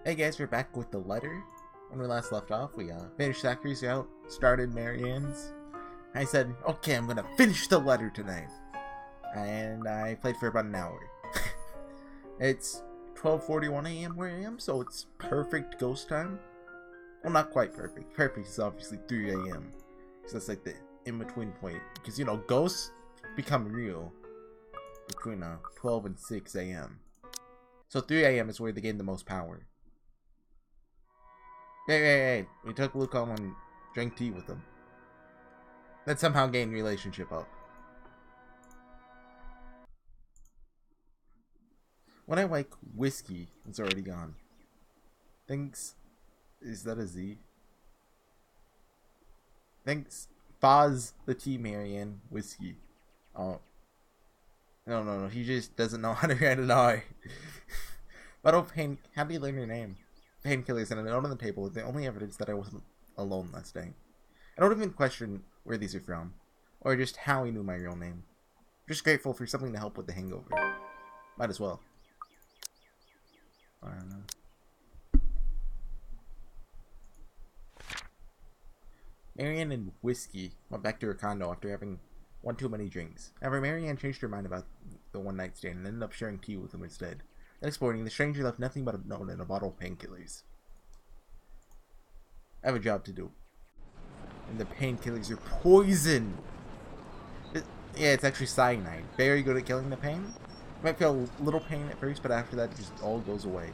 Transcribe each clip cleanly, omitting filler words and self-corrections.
Hey guys, we're back with the letter. When we last left off, we finished Zachary's route, started Marianne's. I said, okay, I'm gonna finish the letter tonight. And I played for about an hour. It's 12:41 a.m. where I am, so it's perfect ghost time. Well, not quite perfect. Perfect is obviously 3 a.m. So that's like the in-between point. Because, you know, ghosts become real between 12 and 6 a.m. So 3 a.m. is where they gain the most power. Hey. We took Luke home and drank tea with him. That somehow gained relationship up. When I like whiskey, it's already gone. Thanks. Is that a Z? Thanks. Foz the tea, Marianne. Whiskey. Oh. No. He just doesn't know how to write an R. But how do you learn your name? Painkillers and a note on the table is the only evidence that I wasn't alone last night. I don't even question where these are from, or just how he knew my real name. I'm just grateful for something to help with the hangover. Might as well. I don't know. Marianne and whiskey went back to her condo after having one too many drinks. However, Marianne changed her mind about the one night stand and ended up sharing tea with him instead. The next morning, the stranger left nothing but a note and a bottle of painkillers. I have a job to do. And the painkillers are poison! Yeah, it's actually cyanide. Very good at killing the pain. You might feel a little pain at first, but after that, it just all goes away.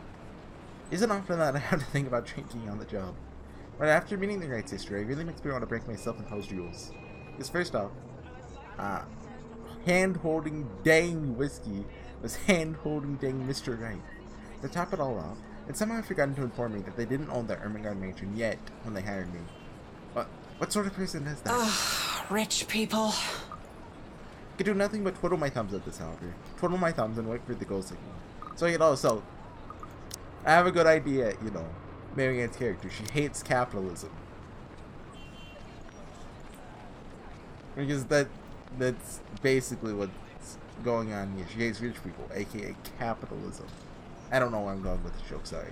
Isn't often that I have to think about drinking on the job. But after meeting the right sister, it really makes me want to break my self-imposed rules. Because first off, hand-holding dang whiskey was hand-holding dang Mr. Right. To top it all off, and somehow I've forgotten to inform me that they didn't own the Ermengarde mansion yet when they hired me. What sort of person is that? Ugh, rich people. I could do nothing but twiddle my thumbs at this, however. Twiddle my thumbs and wait for the ghost signal. So, you know, I have a good idea, you know, Marianne's character. She hates capitalism. Because that's basically what's going on here. She hates rich people, aka capitalism. I don't know where I'm going with the joke, sorry.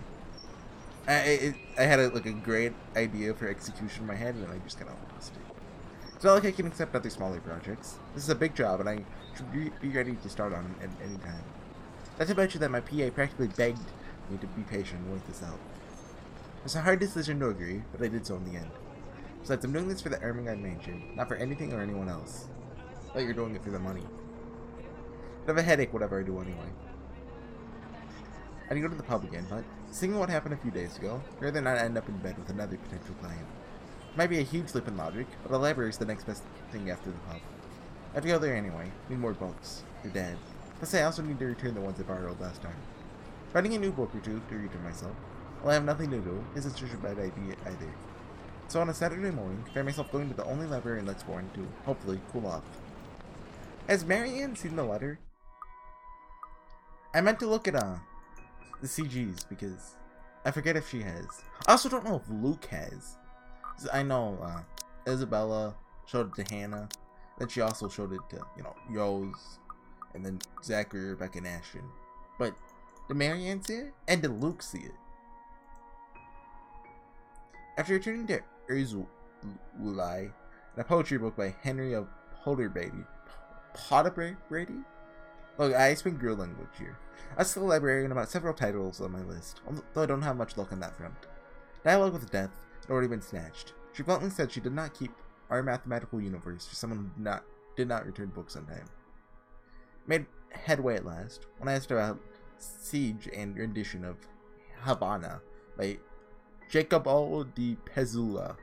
I had a great idea for execution in my head, and I just kind of lost it. It's not like I can accept other smaller projects. This is a big job, and I should be ready to start on it at any time. Not to mention that my PA practically begged me to be patient and wait this out. It's a hard decision to agree, but I did so in the end. Besides, I'm doing this for the Ermengarde mansion, not for anything or anyone else. I thought you're doing it for the money. I have a headache, whatever I do anyway. I need to go to the pub again, but seeing what happened a few days ago, I'd rather not end up in bed with another potential client. It might be a huge leap in logic, but a library is the next best thing after the pub. I have to go there anyway. Need more books. They're dead. Plus, I also need to return the ones I borrowed last time. Finding a new book or two to read to myself. While I have nothing to do, isn't such a bad idea either. So on a Saturday morning, I find myself going to the only library in Lexborn to, hopefully, cool off. Has Marianne seen the letter? I meant to look at, the CGs, because I forget if she has. I also don't know if Luke has. I know, Isabella showed it to Hannah, then she also showed it to, you know, Rose, and then Zachary, Rebecca, and Ashton. But, did Marianne see it? And did Luke see it? After returning to Urzulai, a poetry book by Henry of Potterbrady. Potterbrady? Look, I speak Girl language here. I was still a librarian about several titles on my list, although I don't have much luck on that front. Dialogue with Death had already been snatched. She bluntly said she did not keep our mathematical universe for someone who did not return books on time. Made headway at last, when I asked about Siege and rendition of Havana by Jacobo de Pezzula.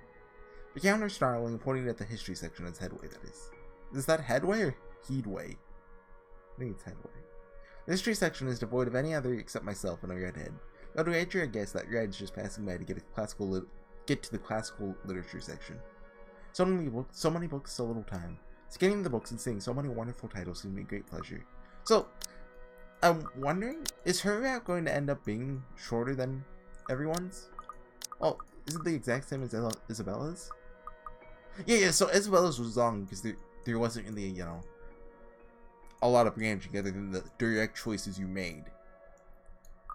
The counter snarling and pointing at the history section as headway, that is. Is that headway or headway? I think it's headway. The history section is devoid of any other except myself and a redhead. Though to venture a guess that red's just passing by to get to the classical literature section. So many books, so little time. Scanning the books and seeing so many wonderful titles seemed to be a great pleasure. So, I'm wondering, is her route going to end up being shorter than everyone's? Oh, is it the exact same as Isabella's? Yeah, so Isabella's was long because there wasn't really, you know, a lot of branching other than the direct choices you made.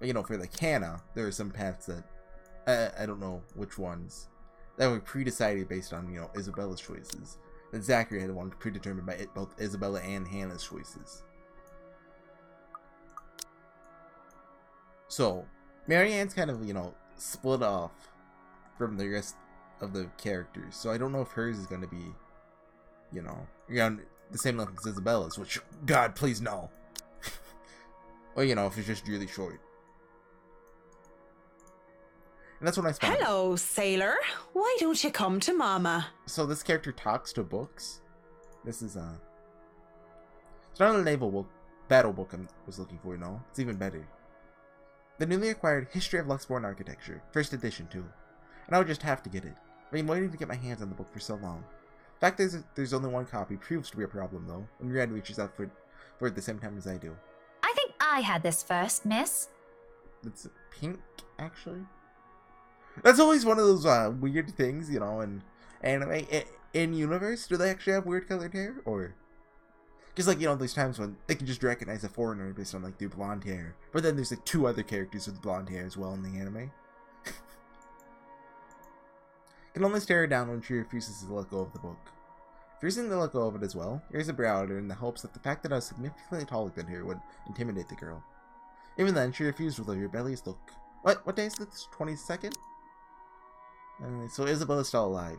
You know, for like Hannah, there are some paths that I don't know which ones that were pre-decided based on, you know, Isabella's choices. And Zachary had the one predetermined by both Isabella and Hannah's choices. So, Marianne's kind of, you know, split off from the rest of the characters. So I don't know if hers is going to be, you know, around the same length as Isabella's, which, God, please no. Or, you know, if it's just really short. And that's when I spent. Hello, sailor. Why don't you come to Mama? So this character talks to books. This is it's not a naval book, battle book I was looking for, no. It's even better. The newly acquired History of Luxborn Architecture, first edition too. And I would just have to get it. I've been waiting to get my hands on the book for so long. The fact there's only one copy proves to be a problem though, when Red reaches out for it at the same time as I do. I think I had this first, miss. It's pink, actually. That's always one of those weird things, you know, in anime. In universe, do they actually have weird colored hair? Or just like, you know, there's times when they can just recognize a foreigner based on like their blonde hair. But then there's like 2 other characters with blonde hair as well in the anime. Can only stare her down when she refuses to let go of the book. Refusing to let go of it as well, raise a brow at her in the hopes that the fact that I was significantly taller than her would intimidate the girl. Even then, she refused with a rebellious look. What day is this? 22nd? So Isabella's still alive.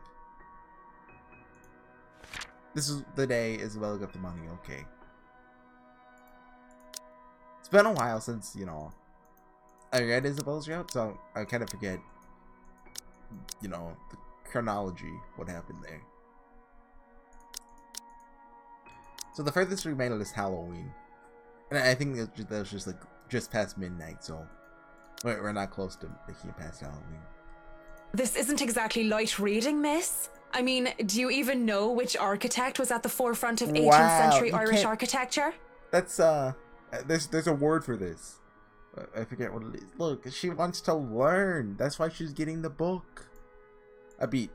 This is the day Isabella got the money, okay. It's been a while since, you know, I read Isabella's route, so I kind of forget, you know, the chronology, what happened there. So the furthest we made it is Halloween. And I think that was just like, just past midnight, so we're not close to making it past Halloween. This isn't exactly light reading, miss. I mean, do you even know which architect was at the forefront of 18th century Irish architecture? That's, there's a word for this. I forget what it is. Look, she wants to learn. That's why she's getting the book. A beat.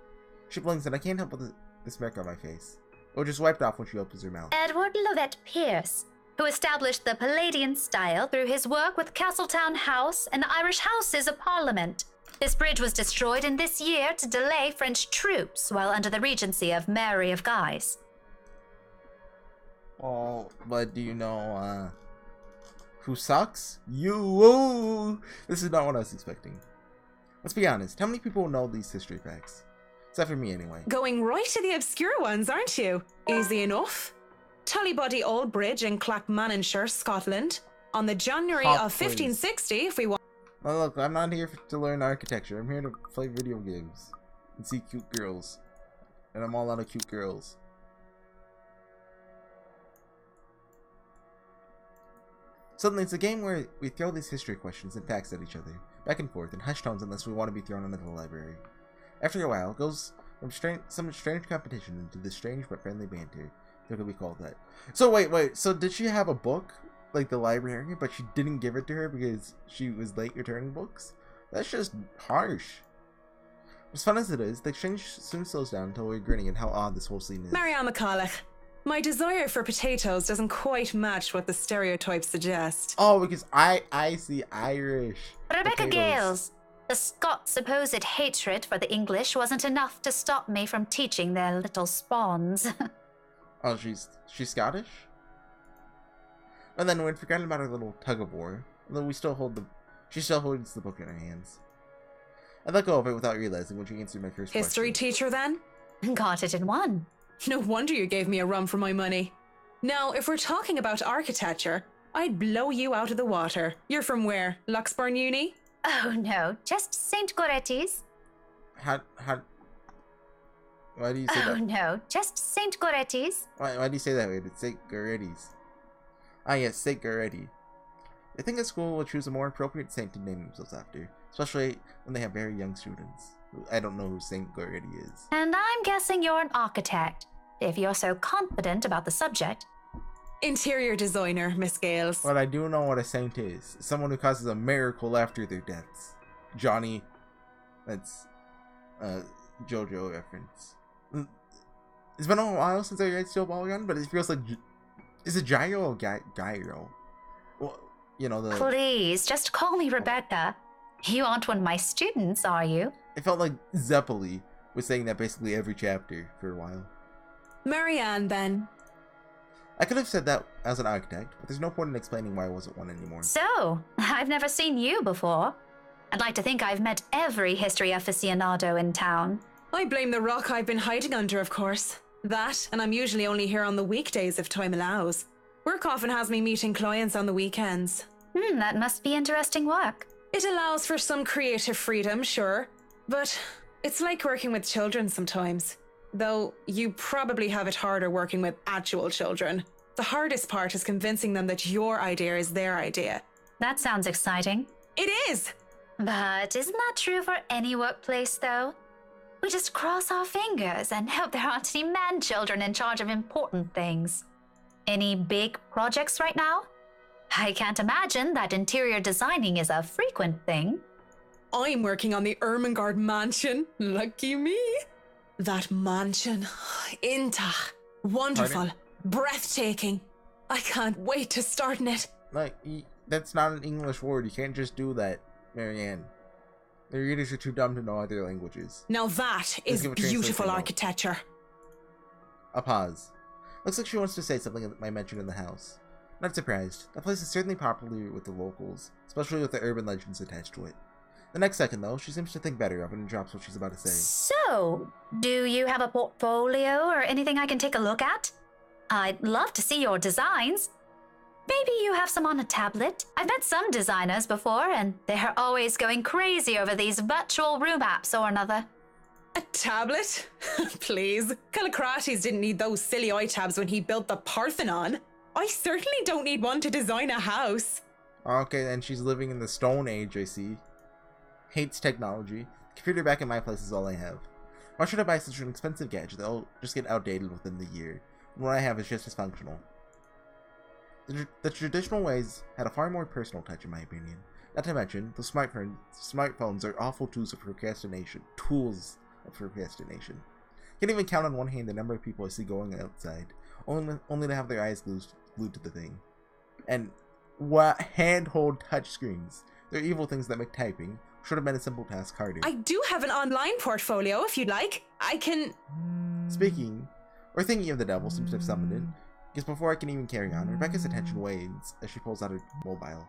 She blinks and I can't help with the smirk on my face. Or just wiped off when she opens her mouth. Edward Lovett Pierce, who established the Palladian style through his work with Castletown House and the Irish Houses of Parliament. This bridge was destroyed in this year to delay French troops while under the regency of Mary of Guise. Oh, but do you know, who sucks? You! Ooh! This is not what I was expecting. Let's be honest, how many people know these history facts? Except for me, anyway. Going right to the obscure ones, aren't you? Easy enough. Tullybody Old Bridge in Clackmannanshire, Scotland, on the January of 1560, if we want. Well, look, I'm not here to learn architecture. I'm here to play video games and see cute girls. And I'm all out of cute girls. Suddenly, it's a game where we throw these history questions and facts at each other, back and forth, in hushed tones unless we want to be thrown into the library. After a while, it goes from some strange competition into this strange but friendly banter. If it could be called that. So wait, so did she have a book? Like the librarian, but she didn't give it to her because she was late returning books? That's just harsh. As fun as it is, the exchange soon slows down until we're grinning at how odd this whole scene is. Marianne McCulloch, my desire for potatoes doesn't quite match what the stereotypes suggest. Oh, because I see Irish Rebecca potatoes. Gales, the Scots' supposed hatred for the English wasn't enough to stop me from teaching their little spawns. Oh, she's Scottish? And then we'd forgotten about our little tug of war. Although she still holds the book in her hands. I let go of it without realizing when she answered my first History question. teacher, then? Got it in one. No wonder you gave me a run for my money. Now, if we're talking about architecture, I'd blow you out of the water. You're from where? Luxburn Uni? Oh no, just St. Goretti's. Why do you say that? Oh no, just St. Goretti's. Why do you say that way? It's St. Goretti's. Ah yes, St. Goretti. I think a school will choose a more appropriate saint to name themselves after, especially when they have very young students. I don't know who St. Goretti is. And I'm guessing you're an architect, if you're so confident about the subject. Interior designer, Miss Gales. But I do know what a saint is. Someone who causes a miracle after their deaths. Johnny. That's JoJo reference. It's been a while since I read Steel Ball Gun, but it feels like... Is it Gyro or Gyro? Well, you know, the... Please, just call me Rebecca. You aren't one of my students, are you? It felt like Zeppeli was saying that basically every chapter for a while. Marianne, then. I could have said that as an architect, but there's no point in explaining why I wasn't one anymore. So, I've never seen you before. I'd like to think I've met every history aficionado in town. I blame the rock I've been hiding under, of course. That, and I'm usually only here on the weekdays if time allows. Work often has me meeting clients on the weekends. That must be interesting work. It allows for some creative freedom, sure, but it's like working with children sometimes. Though you probably have it harder working with actual children. The hardest part is convincing them that your idea is their idea. That sounds exciting. It is! But isn't that true for any workplace, though? We just cross our fingers and hope there aren't any man-children in charge of important things. Any big projects right now? I can't imagine that interior designing is a frequent thing. I'm working on the Ermengarde mansion. Lucky me. That mansion. Intach. Wonderful. Pardon? Breathtaking. I can't wait to start in it. Like, that's not an English word. You can't just do that, Marianne. The readers are too dumb to know other languages. Now that is give a beautiful translation architecture. A pause. Looks like she wants to say something that I mentioned in the house. Not surprised. That place is certainly popular with the locals, especially with the urban legends attached to it. The next second, though, she seems to think better of it and drops what she's about to say. So, do you have a portfolio or anything I can take a look at? I'd love to see your designs. Maybe you have some on a tablet. I've met some designers before, and they're always going crazy over these virtual room apps or another. A tablet? Please. Callicrates didn't need those silly iTabs when he built the Parthenon. I certainly don't need one to design a house. Okay, then she's living in the Stone Age, I see. Hates technology. The computer back at my place is all I have. Why should I buy such an expensive gadget that'll just get outdated within the year, when what I have is just as functional? The traditional ways had a far more personal touch, in my opinion. Not to mention, the smartphones are awful tools of procrastination. Can't even count on one hand the number of people I see going outside, only to have their eyes glued to the thing. And handhold touchscreens. They're evil things that make typing should have been a simple task harder. I do have an online portfolio if you'd like. I can... Speaking, or thinking of the devil seems to have summoned it, because before I can even carry on, Rebecca's attention wanes as she pulls out her mobile.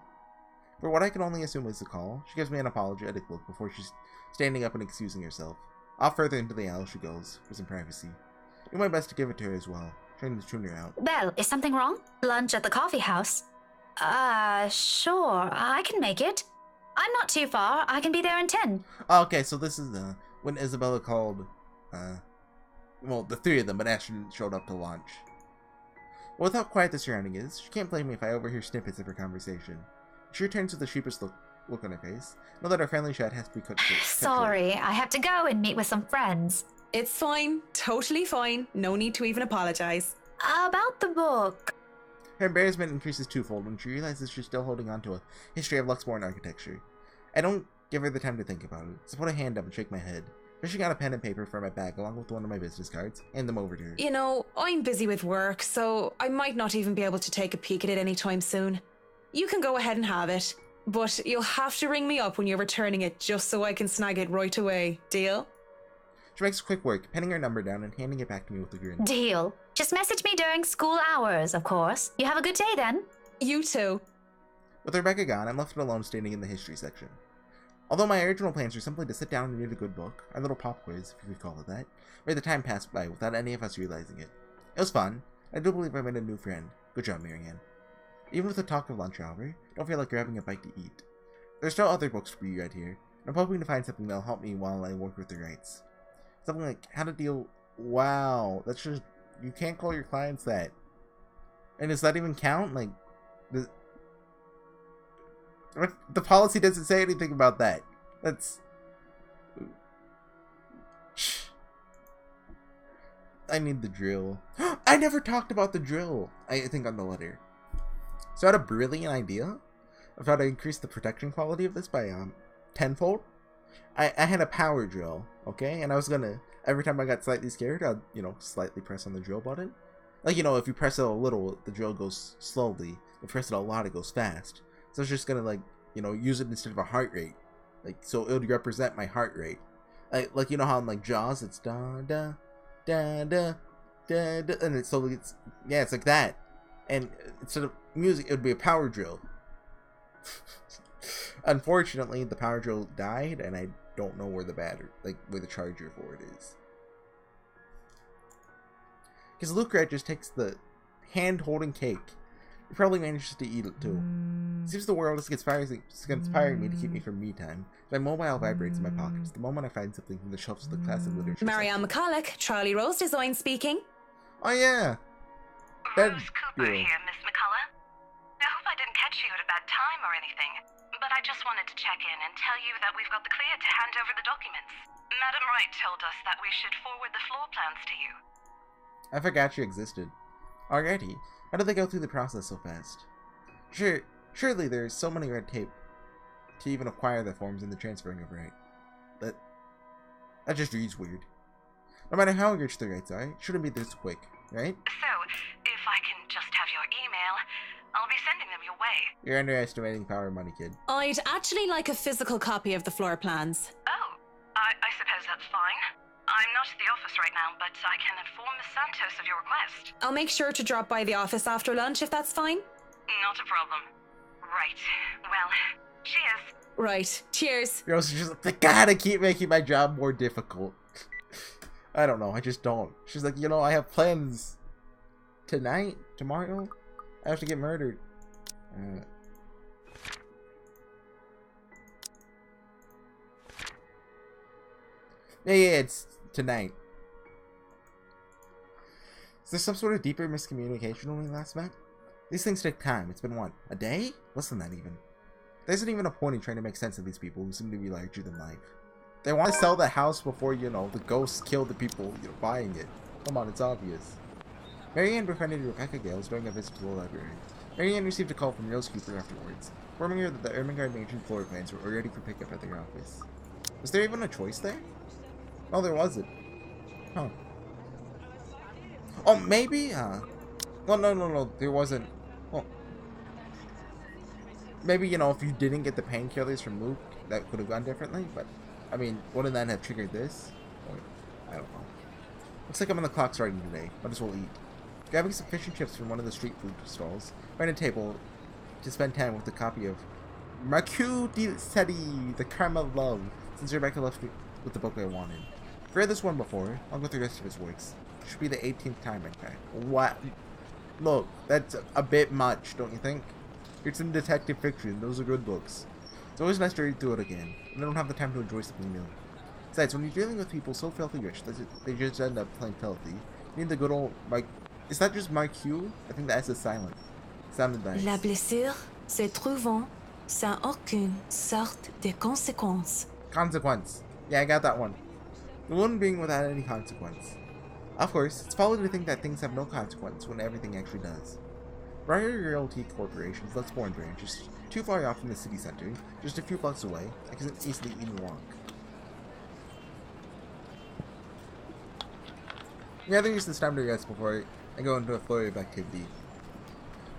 For what I can only assume is a call, she gives me an apologetic look before she's standing up and excusing herself. Off further into the aisle she goes, for some privacy. Do my best to give it to her as well, trying to tune her out. Belle, is something wrong? Lunch at the coffee house? Sure, I can make it. I'm not too far. I can be there in 10. Oh, okay, so this is when Isabella called, well, the three of them, but Ashton showed up to lunch. Well, with how quiet the surrounding is, she can't blame me if I overhear snippets of her conversation. She returns with a sheepish look on her face. Know that our family chat has to be cut short. Sorry, I have to go and meet with some friends. It's fine. Totally fine. No need to even apologize. About the book. Her embarrassment increases twofold when she realizes she's still holding on to a history of Luxborn architecture. I don't give her the time to think about it, so put a hand up and shake my head. Fishing out a pen and paper from my bag along with one of my business cards, hand them over to her. You know, I'm busy with work, so I might not even be able to take a peek at it anytime soon. You can go ahead and have it, but you'll have to ring me up when you're returning it just so I can snag it right away. Deal? She makes quick work, penning her number down and handing it back to me with a grin. Deal. Just message me during school hours, of course. You have a good day then. You too. With Rebecca gone, I'm left alone standing in the history section. Although my original plans were simply to sit down and read a good book, our little pop quiz, if you could call it that, made the time pass by without any of us realizing it. It was fun. I do believe I made a new friend. Good job, Marianne. Even with the talk of lunch hour, I don't feel like grabbing a bite to eat. There's still other books to be read here, and I'm hoping to find something that'll help me while I work with the rights. Something like how to deal... Wow, that's just... You can't call your clients that. And does that even count? Like, the policy doesn't say anything about that. That's... I need the drill. I never talked about the drill, I think, on the letter. So I had a brilliant idea of how to increase the protection quality of this by tenfold. I had a power drill, okay? And I was gonna, every time I got slightly scared, I'd, slightly press on the drill button. Like, if you press it a little, the drill goes slowly. If you press it a lot, it goes fast. So I was just gonna like, use it instead of a heart rate. Like, so it would represent my heart rate. Like you know how in like Jaws it's da da da da da da, and it's it's like that. And instead of music, it would be a power drill. Unfortunately, the power drill died, and I don't know where the where the charger for it is. Because Luke Red just takes the hand-holding cake. He probably manages to eat it too. Seems the world is conspiring me to keep me from me time. My mobile vibrates in my pockets the moment I find something from the shelves of the classic literature. Marianne McCulloch, Charlie Rose Design speaking. Oh yeah. Rose Cooper here, Miss McCullough. I hope I didn't catch you at a bad time or anything, but I just wanted to check in and tell you that we've got the clear to hand over the documents. Madam Wright told us that we should forward the floor plans to you. I forgot you existed. Alrighty. How did they go through the process so fast? Surely there's so many red tape to even acquire the forms and the transferring of right. That just reads weird. No matter how rich the rights are, it shouldn't be this quick, right? So, if I can just have your email, I'll be sending them your way. You're underestimating power of money, kid. I'd actually like a physical copy of the floor plans. Oh, I suppose that's fine. I'm not at the office right now, but I can inform Miss Santos of your request. I'll make sure to drop by the office after lunch if that's fine. Not a problem. Right. Well, cheers. Right. Cheers. You're also just like, they gotta keep making my job more difficult. I don't know. I just don't. She's like, I have plans tonight, tomorrow. I have to get murdered. Yeah, it's tonight. Is there some sort of deeper miscommunication when we last met? These things take time. It's been what? A day? Less than that even. There isn't even a point in trying to make sense of these people who seem to be larger than life. They want to sell the house before, the ghosts kill the people, buying it. Come on, it's obvious. Marianne befriended Rebecca Gales during a visit to the library. Marianne received a call from Rose Cooper afterwards, informing her that the Ermengarde Mansion floor plans were ready for pickup at their office. Was there even a choice there? No, there wasn't. Huh. Oh, maybe? Well, no, there wasn't. Well, maybe, if you didn't get the painkillers from Luke, that could have gone differently, but, I mean, wouldn't that have triggered this? Or, I don't know. Looks like I'm on the clock starting today. Might as well eat. Grabbing some fish and chips from one of the street food stalls, find a table to spend time with a copy of Marquis de Sade, The Karma of Love, since Rebecca left me with the book I wanted. I've read this one before, along with the rest of his works. It should be the 18th time, in fact. What? Look, that's a bit much, don't you think? It's in detective fiction. Those are good books. It's always nice to read through it again, and I don't have the time to enjoy something new. Besides, when you're dealing with people so filthy rich that they just end up playing filthy, you need the good old, is that just Marquis? I think the S is silent. Sounded nice. La blessure se trouvant sans aucune sorte de conséquence. Consequence. Yeah, I got that one. The one being without any consequence. Of course, it's folly to think that things have no consequence when everything actually does. Briar Realty Corporation's Lettsbourne branch is too far off from the city center, just a few blocks away. I can easily even walk. I rather use this time to rest before I go into a flurry of activity.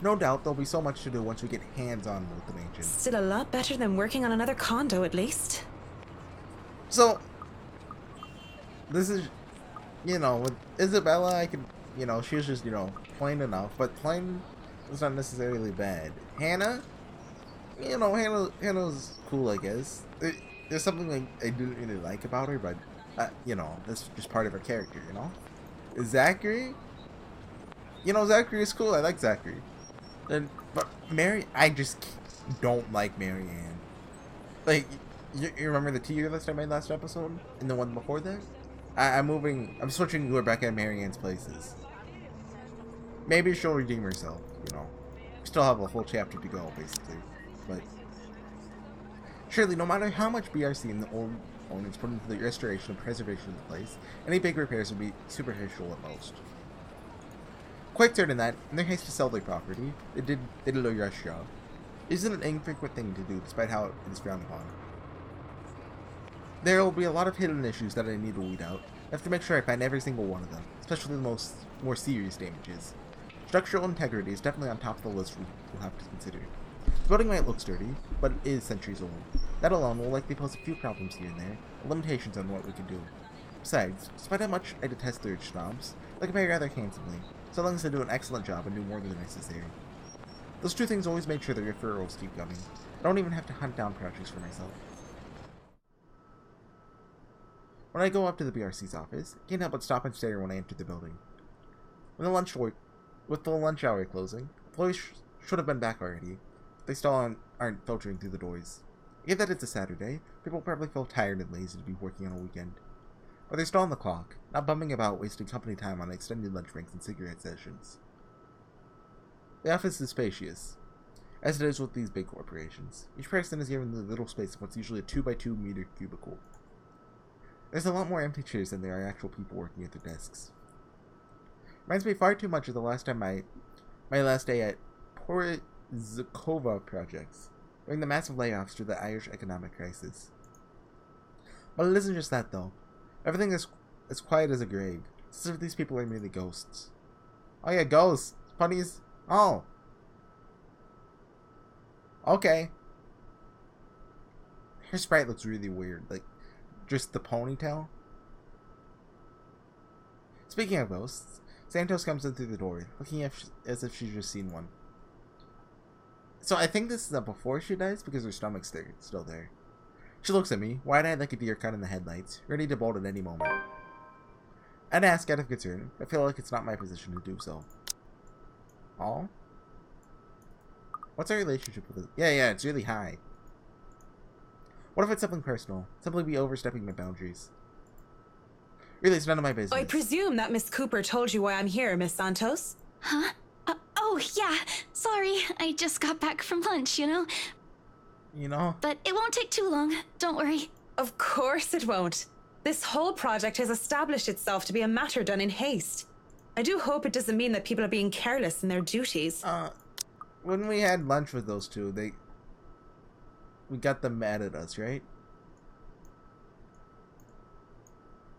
No doubt there'll be so much to do once we get hands-on with the mansion. Still a lot better than working on another condo, at least. So, this is, with Isabella, I could, she was just, plain enough, but plain was not necessarily bad. Hannah, Hannah's cool, I guess. There's something I didn't really like about her, but, that's just part of her character, Zachary, Zachary is cool. I like Zachary. But Mary, I just don't like Marianne. Like, you remember the tier list I made last episode? And the one before that? I'm switching Rebecca and Marianne's places. Maybe she'll redeem herself, Still have a whole chapter to go, basically. But surely, no matter how much BRC and the old owners put into the restoration and preservation of the place, any big repairs would be superficial at most. Quite certain that, in their haste to sell their property, they did a rush job. It isn't an infrequent thing to do, despite how it is frowned upon. There will be a lot of hidden issues that I need to weed out. I have to make sure I find every single one of them, especially the more serious damages. Structural integrity is definitely on top of the list we'll have to consider. building might look sturdy, but it is centuries old. That alone will likely pose a few problems here and there, and limitations on what we can do. Besides, despite how much I detest the rich snobs, they can pay rather handsomely, so long as they do an excellent job and do more than necessary. Those two things always made sure the referrals keep coming. I don't even have to hunt down projects for myself. When I go up to the BRC's office, I can't help but stop and stare when I enter the building. With the lunch hour closing, employees should have been back already. They still aren't filtering through the doors. Given that it's a Saturday, people probably feel tired and lazy to be working on a weekend. Or they're still on the clock, not bumming about wasting company time on extended lunch breaks and cigarette sessions. The office is spacious, as it is with these big corporations. Each person is given the little space of what's usually a 2x2 meter cubicle. There's a lot more empty chairs than there are actual people working at their desks. Reminds me far too much of the last time my last day at Porizkova Projects, during the massive layoffs due to the Irish economic crisis. But it isn't just that, though. Everything is as quiet as a grave. It's as if these people are merely ghosts. Oh yeah, ghosts! Funny as... Oh! Okay. Her sprite looks really weird. Like, just the ponytail. Speaking of ghosts, Santos comes in through the door, looking as if she's just seen one. So I think this is before she dies, because her stomach's still there. She looks at me, wide-eyed like a deer caught in the headlights, ready to bolt at any moment. I'd ask out of concern, but I feel like it's not my position to do so. Oh? What's our relationship with this? Yeah, it's really high. What if it's something personal? Simply be overstepping my boundaries. Really, it's none of my business. I presume that Miss Cooper told you why I'm here, Miss Santos? Huh? Oh, yeah. Sorry, I just got back from lunch, you know? But it won't take too long. Don't worry. Of course it won't. This whole project has established itself to be a matter done in haste. I do hope it doesn't mean that people are being careless in their duties. When we had lunch with those two, we got them mad at us, right?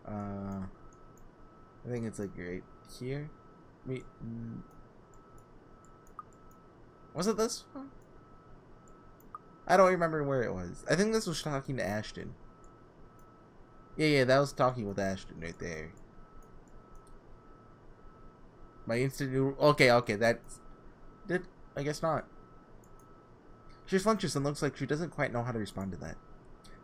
I think it's like right here. Was it this one? I don't remember where it was. I think this was talking to Ashton. Yeah, that was talking with Ashton right there. My instant noodle. Okay, that's... I guess not. She flinches and looks like she doesn't quite know how to respond to that.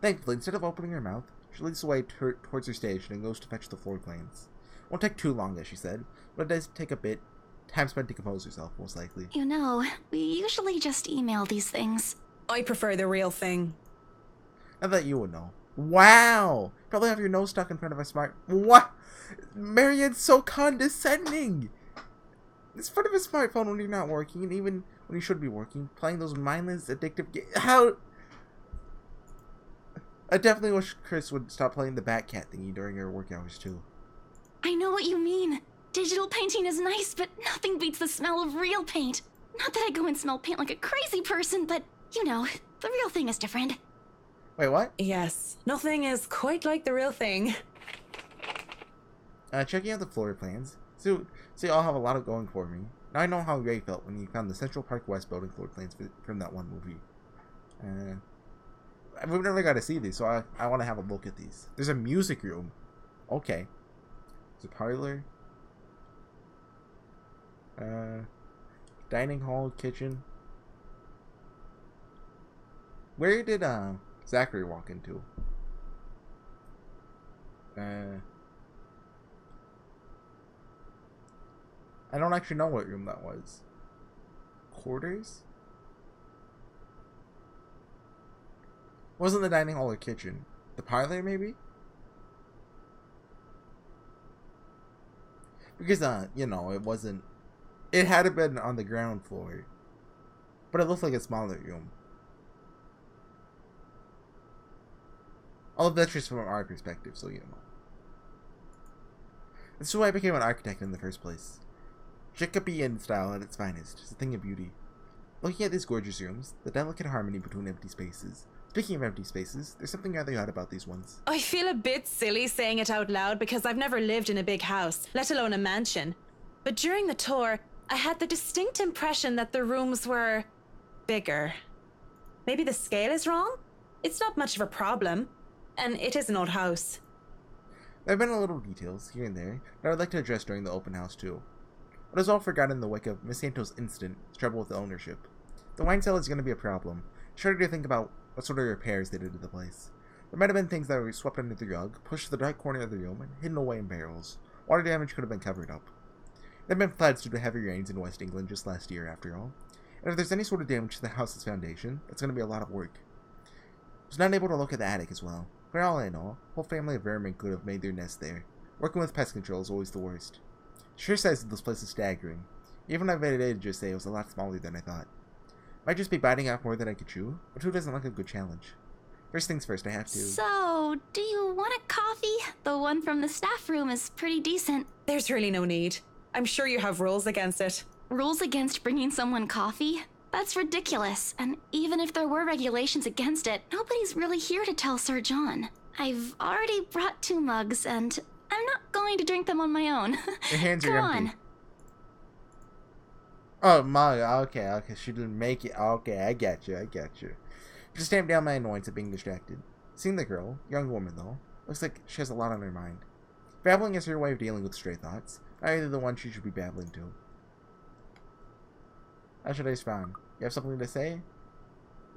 Thankfully, instead of opening her mouth, she leads away towards her station and goes to fetch the floor plans. Won't take too long, as she said, but it does take a bit. Time spent to compose herself, most likely. You know, we usually just email these things. I prefer the real thing. I thought you would know. Wow! Probably have your nose stuck in front of a smart... What? Marianne's so condescending! It's in front of a smartphone when you're not working, and even when you should be working, playing those mindless, addictive games. How... I definitely wish Chris would stop playing the Batcat thingy during her work hours, too. I know what you mean. Digital painting is nice, but nothing beats the smell of real paint. Not that I go and smell paint like a crazy person, but, you know, the real thing is different. Wait, what? Yes, nothing is quite like the real thing. Checking out the floor plans. See, I'll have a lot of going for me. Now I know how Ray felt when he found the Central Park West building floor plans from that one movie. We've never got to see these, so I want to have a look at these. There's a music room. Okay. There's a parlor. Dining hall, kitchen. Where did Zachary walk into? I don't actually know what room that was. Quarters? Wasn't the dining hall or kitchen? The parlor, maybe? Because, you know, it wasn't... It had been on the ground floor. But it looked like a smaller room. All of that's just from our perspective, so you know. This is why I became an architect in the first place. Jacobean style at its finest. It's a thing of beauty. Looking at these gorgeous rooms, the delicate harmony between empty spaces. Speaking of empty spaces, there's something rather odd about these ones. I feel a bit silly saying it out loud because I've never lived in a big house, let alone a mansion. But during the tour, I had the distinct impression that the rooms were bigger. Maybe the scale is wrong? It's not much of a problem. And it is an old house. There have been a little details, here and there, that I would like to address during the open house, too. It was all forgotten in the wake of Miss Santos' instant trouble with the ownership. The wine cellar is going to be a problem. Started to think about what sort of repairs they did to the place. There might have been things that were swept under the rug, pushed to the dark corner of the room, and hidden away in barrels. Water damage could have been covered up. There have been floods due to heavy rains in West England just last year, after all. And if there's any sort of damage to the house's foundation, that's going to be a lot of work. I was not able to look at the attic as well. For all I know, a whole family of vermin could have made their nest there. Working with pest control is always the worst. The sheer size of this place is staggering. Even I did just say it was a lot smaller than I thought. Might just be biting off more than I could chew, but who doesn't like a good challenge? First things first, I have to... So, do you want a coffee? The one from the staff room is pretty decent. There's really no need. I'm sure you have rules against it. Rules against bringing someone coffee? That's ridiculous. And even if there were regulations against it, nobody's really here to tell Sir John. I've already brought 2 mugs, and I'm not going to drink them on my own. Your hands Come are empty. on. Oh, mug. Okay. She didn't make it. Okay, I get you. Just tamp down my annoyance at being distracted. Seeing the girl, young woman though, looks like she has a lot on her mind. Babbling is her way of dealing with stray thoughts, not either the one she should be babbling to. How should I respond? You have something to say?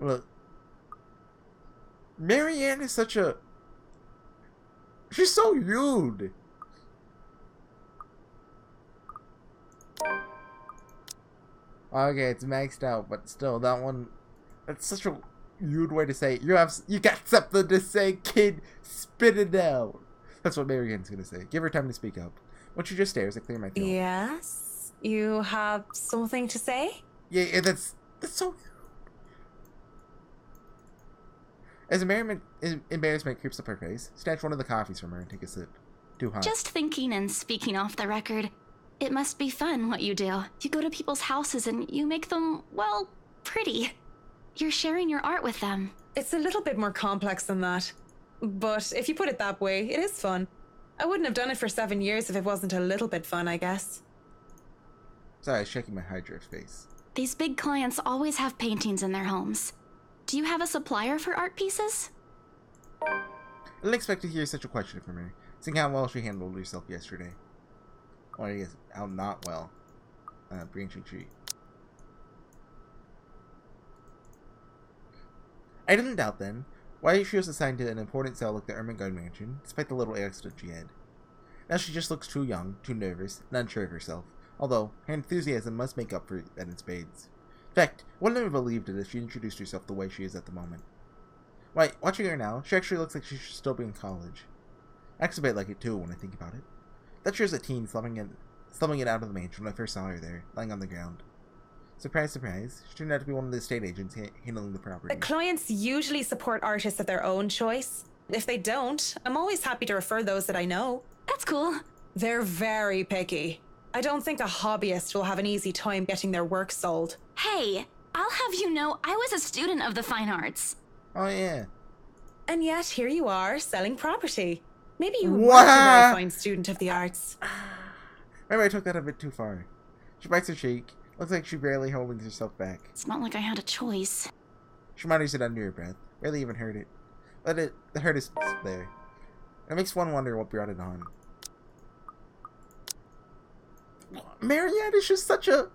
Look, Marianne is such a... She's so rude! Okay, it's maxed out, but still, that one... That's such a rude way to say it. You got something to say, kid! Spit it out! That's what Marianne's gonna say. Give her time to speak up. When she just stares, I clear my throat. Yes? You have something to say? Yeah, that's so rude. As embarrassment creeps up her face, snatch one of the coffees from her and take a sip. Too hot. Just thinking and speaking off the record, it must be fun what you do. You go to people's houses and you make them, well, pretty. You're sharing your art with them. It's a little bit more complex than that. But if you put it that way, it is fun. I wouldn't have done it for 7 years if it wasn't a little bit fun, I guess. Sorry, I was checking my Hydra face. These big clients always have paintings in their homes. Do you have a supplier for art pieces? I didn't expect to hear such a question from her, seeing how well she handled herself yesterday. Or I guess, how not well. Branching tree. I didn't doubt then why she was assigned to an important cell like the Ermengarde mansion, despite the little accident she had. Now she just looks too young, too nervous, and unsure of herself, although her enthusiasm must make up for that in spades. In fact, I wouldn't have believed it if she introduced herself the way she is at the moment. Why, watching her now, she actually looks like she should still be in college. I acts a bit like it too when I think about it. That sure is a teen slumming it out of the mansion when I first saw her there, lying on the ground. Surprise, surprise, she turned out to be one of the estate agents handling the property. Clients usually support artists of their own choice. If they don't, I'm always happy to refer those that I know. That's cool. They're very picky. I don't think a hobbyist will have an easy time getting their work sold. Hey, I'll have you know I was a student of the fine arts. Oh yeah. And yet, here you are, selling property. Maybe you What? weren't a very fine student of the arts. Maybe I took that a bit too far. She bites her cheek. Looks like she's barely holding herself back. It's not like I had a choice. She mutters it under her breath. Barely even heard it. But the hurt is there. It makes one wonder what brought it on. Marianne is just such a...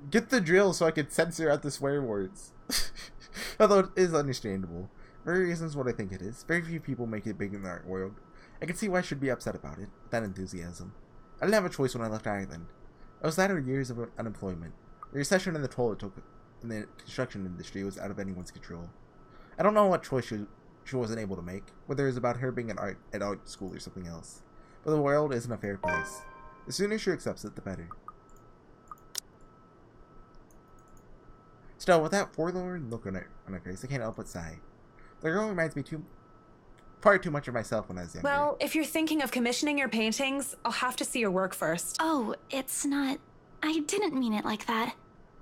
Get the drill so I could censor out the swear words. Although it is understandable. For reasons what I think it is. Very few people make it big in the art world. I can see why I should be upset about it. That enthusiasm. I didn't have a choice when I left Ireland. It was that or years of unemployment. The recession and the toll it took in the construction industry was out of anyone's control. I don't know what choice she wasn't able to make, whether it was about her being at art school or something else. But the world isn't a fair place. The sooner she accepts it, the better. Still, with that forlorn look on her face, I can't help but sigh. The girl reminds me far too much of myself when I was younger. Well, if you're thinking of commissioning your paintings, I'll have to see your work first. Oh, it's not... I didn't mean it like that.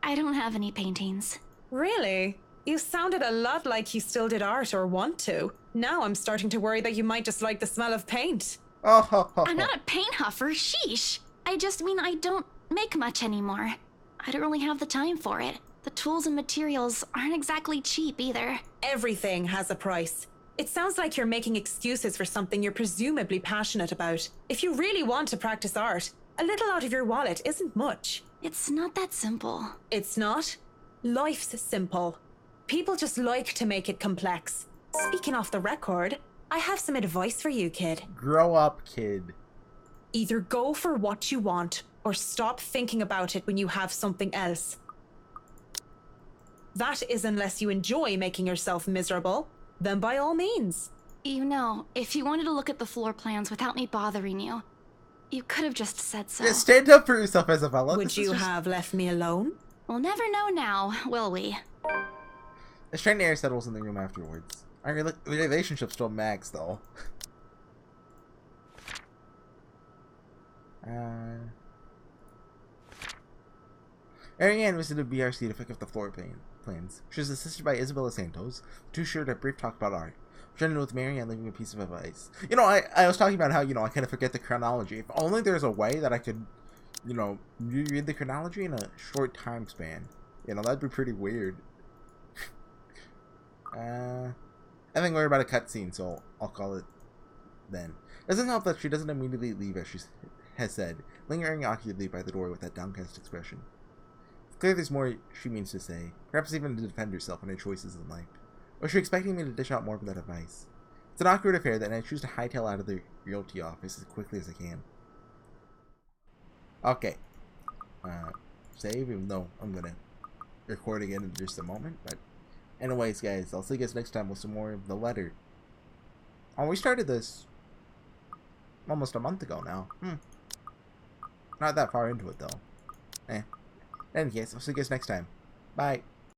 I don't have any paintings. Really? You sounded a lot like you still did art or want to. Now I'm starting to worry that you might just like the smell of paint. I'm not a paint huffer, sheesh. I just mean I don't make much anymore. I don't really have the time for it. The tools and materials aren't exactly cheap either. Everything has a price. It sounds like you're making excuses for something you're presumably passionate about. If you really want to practice art, a little out of your wallet isn't much. It's not that simple. It's not? Life's simple. People just like to make it complex. Speaking off the record, I have some advice for you, kid. Grow up, kid. Either go for what you want, or stop thinking about it when you have something else. That is unless you enjoy making yourself miserable, then by all means. You know, if you wanted to look at the floor plans without me bothering you, you could have just said so. Yeah, stand up for yourself, Isabella. Would you have left me alone? We'll never know now, will we? A strained air settles in the room afterwards. Our relationship's still max, though. Ariane visited BRC to pick up the floor plans. She was assisted by Isabella Santos. The two shared a brief talk about art, which ended with Marianne leaving a piece of advice. You know, I was talking about how, you know, I kind of forget the chronology. If only there's a way that I could, you know, reread the chronology in a short time span. You know, that'd be pretty weird. I think we're about a cutscene, so I'll call it then. It doesn't help that she doesn't immediately leave, as she has said, lingering awkwardly by the door with that downcast expression. It's clear there's more she means to say, perhaps even to defend herself and her choices in life. Or is she expecting me to dish out more of that advice? It's an awkward affair that I choose to hightail out of the realty office as quickly as I can. Okay. Save, even though I'm gonna record again in just a moment, but anyways, guys, I'll see you guys next time with some more of the letter. Oh, we started this almost a month ago now. Not that far into it, though. In any case, I'll see you guys next time. Bye.